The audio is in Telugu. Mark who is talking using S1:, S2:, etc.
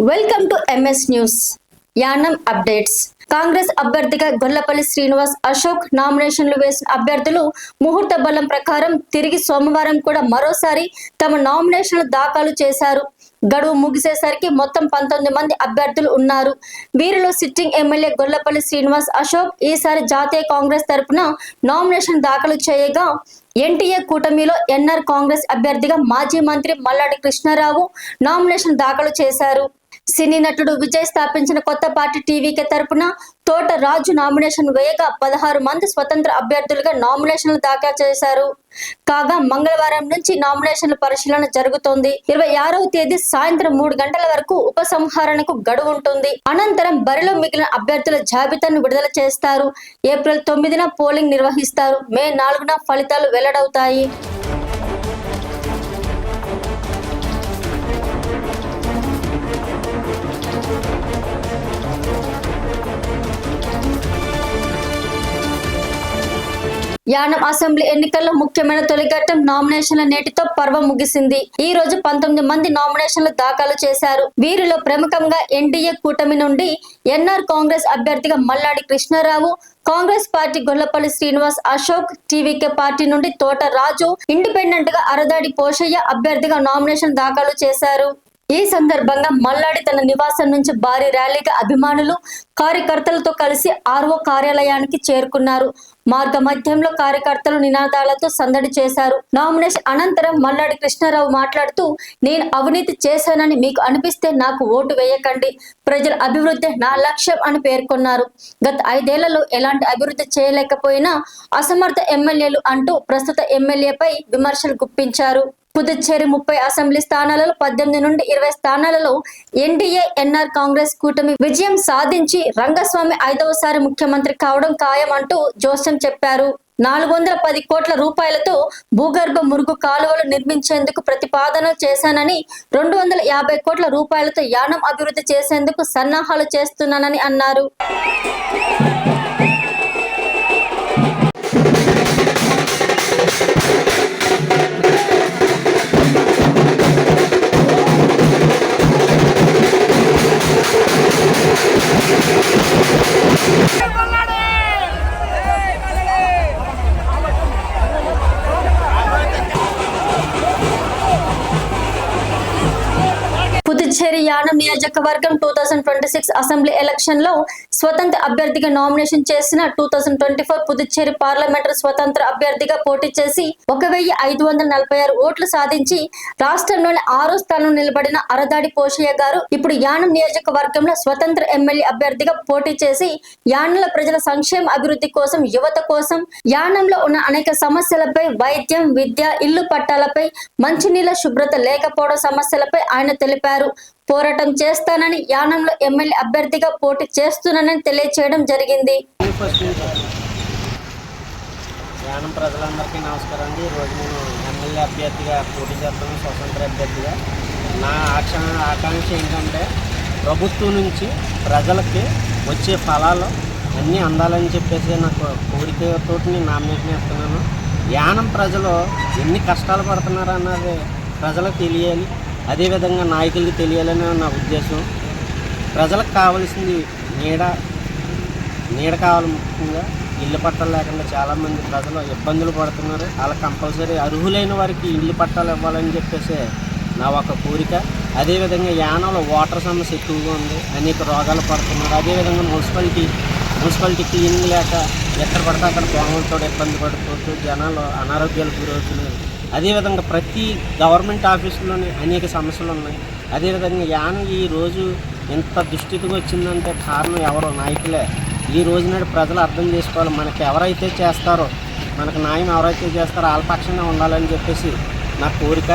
S1: Welcome to MS news Yanam updates. Congress అభ్యర్థిగా గొల్లపల్లి శ్రీనివాస్ అశోక్ నామినేషన్లు వేసిన అభ్యర్థులు ముహూర్త బలం ప్రకారం తిరిగి సోమవారం కూడా మరోసారి తమ నామినేషన్లు దాఖలు చేశారు. గడువు ముగిసేసరికి మొత్తం 19 మంది అభ్యర్థులు ఉన్నారు. వీరిలో సిట్టింగ్ ఎమ్మెల్యే గొల్లపల్లి శ్రీనివాస్ అశోక్ ఈసారి జాతీయ కాంగ్రెస్ తరపున నామినేషన్ దాఖలు చేయగా, ఎన్టీఏ కూటమిలో ఎన్ఆర్ కాంగ్రెస్ అభ్యర్థిగా మాజీ మంత్రి మల్లాడి కృష్ణారావు నామినేషన్ దాఖలు చేశారు. సినీ నటుడు విజయ్ స్థాపించిన కొత్త పార్టీ టీవీకే తరపున తోట రాజు నామినేషన్ వేయగా 16 మంది స్వతంత్ర అభ్యర్థులుగా నామినేషన్లు దాఖలు చేశారు. కాగా మంగళవారం నుంచి నామినేషన్ల పరిశీలన జరుగుతోంది. 26వ తేదీ సాయంత్రం 3 గంటల వరకు ఉపసంహరణకు గడువు ఉంటుంది. అనంతరం బరిలో మిగిలిన అభ్యర్థుల జాబితాను విడుదల చేస్తారు. ఏప్రిల్ 9న పోలింగ్ నిర్వహిస్తారు. మే 4న ఫలితాలు వెల్లడవుతాయి. యానం అసెంబ్లీ ఎన్నికల్లో ముఖ్యమైన తొలిఘట్టం నామినేషన్ల నేటితో పర్వం ముగిసింది. ఈ రోజు 19 మంది నామినేషన్లు దాఖలు చేశారు. వీరిలో ప్రముఖంగా ఎన్డీఏ కూటమి నుండి ఎన్ఆర్ కాంగ్రెస్ అభ్యర్థిగా Malladi Krishnarao, Congress party Gollapalli Srinivas Ashok, TVK party నుండి తోట రాజు, ఇండిపెండెంట్ గా అరదాడి పోషయ్య అభ్యర్థిగా నామినేషన్ దాఖలు చేశారు. ఈ సందర్భంగా మల్లాడి తన నివాసం నుంచి భారీ ర్యాలీగా అభిమానులు, కార్యకర్తలతో కలిసి ఆర్ఓ కార్యాలయానికి చేరుకున్నారు. మార్గ మధ్యంలో కార్యకర్తలు నినాదాలతో సందడి చేశారు. నామినేషన్ అనంతరం మల్లాడి కృష్ణారావు మాట్లాడుతూ, నేను అవినీతి చేశానని మీకు అనిపిస్తే నాకు ఓటు వేయకండి, ప్రజల అభివృద్ధి నా లక్ష్యం అని పేర్కొన్నారు. గత 5 ఏళ్లలో ఎలాంటి అభివృద్ధి చేయలేకపోయినా అసమర్థ ఎమ్మెల్యేలు అంటూ ప్రస్తుత ఎమ్మెల్యేపై విమర్శలు గుప్పించారు. పుదుచ్చేరి 30 అసెంబ్లీ స్థానాలలో 18 నుండి 20 స్థానాలలో ఎన్డీఏ ఎన్ఆర్ కాంగ్రెస్ కూటమి విజయం సాధించి రంగస్వామి 5వసారి ముఖ్యమంత్రి కావడం ఖాయం అంటూ జోస్యం చెప్పారు. 410 కోట్ల రూపాయలతో భూగర్భ మురుగు కాలువలు నిర్మించేందుకు ప్రతిపాదన చేశానని, 250 కోట్ల రూపాయలతో యానం అభివృద్ధి చేసేందుకు సన్నాహాలు చేస్తున్నానని అన్నారు. పుదుచ్చేరి యానం నియోజకవర్గం 2026 అసెంబ్లీ ఎలక్షన్ లో స్వతంత్ర అభ్యర్థిగా నామినేషన్ చేసిన 2024 పుదుచ్చేరి పార్లమెంటరీ స్వతంత్ర అభ్యర్థిగా పోటీ చేసి 1546 ఓట్లు సాధించి రాష్ట్రంలోని 6వ స్థానంలో నిలబడిన అరదాడి పోషయ్య గారు ఇప్పుడు యానం నియోజకవర్గంలో స్వతంత్ర ఎమ్మెల్యే అభ్యర్థిగా పోటీ చేసి యానంల ప్రజల సంక్షేమ అభివృద్ధి కోసం, యువత కోసం, యానంలో ఉన్న అనేక సమస్యలపై, వైద్యం, విద్య, ఇల్లు పట్టాలపై, మంచినీళ్ళ శుభ్రత లేకపోవడం సమస్యలపై ఆయన తెలిపారు. పోరాటం చేస్తానని, యానంలో ఎమ్మెల్యే అభ్యర్థిగా పోటీ చేస్తున్నానని తెలియచేయడం జరిగింది.
S2: యానం ప్రజలందరికీ నమస్కారం అండి. ఈరోజు నేను ఎమ్మెల్యే అభ్యర్థిగా పోటీ చేస్తాను, స్వతంత్ర అభ్యర్థిగా. నా ఆకాంక్ష ఏంటంటే ప్రభుత్వం నుంచి ప్రజలకి వచ్చే ఫలాలు అన్నీ అందాలని చెప్పేసి నాకు కోరికతో నేను నామినేషన్ ఇస్తున్నాను. యానం ప్రజలు ఎన్ని కష్టాలు పడుతున్నారు అన్నది ప్రజలకు తెలియాలి, అదేవిధంగా నాయకులకి తెలియాలని నా ఉద్దేశం. ప్రజలకు కావాల్సింది నీడ కావాలి. ముఖ్యంగా ఇల్లు పట్టాలు లేకుండా చాలామంది ప్రజలు ఇబ్బందులు పడుతున్నారు. అలా కంపల్సరీ అర్హులైన వారికి ఇల్లు పట్టాలు ఇవ్వాలని చెప్పేసి నా ఒక కోరిక. అదేవిధంగా యానంలో వాటర్ సమస్య ఎక్కువగా ఉంది, అనేక రోగాలు పడుతున్నారు. అదేవిధంగా మున్సిపాలిటీ క్లీనింగ్ లేక ఎక్కడ పడితే అక్కడ దోమలతో ఇబ్బంది పడుతూ జనాలు అనారోగ్యాలు గురవుతున్నారు. అదేవిధంగా ప్రతి గవర్నమెంట్ ఆఫీసులోనే అనేక సమస్యలు ఉన్నాయి. అదేవిధంగా యానం ఈరోజు ఎంత దుస్థితికి వచ్చిందంటే కారణం ఎవరో నాయకులే. ఈ రోజు నాడు ప్రజలు అర్థం చేసుకోవాలి, మనకి ఎవరైతే చేస్తారో, మనకు న్యాయం ఎవరైతే చేస్తారో వాళ్ళ పక్షంగా ఉండాలని చెప్పేసి నా కోరిక.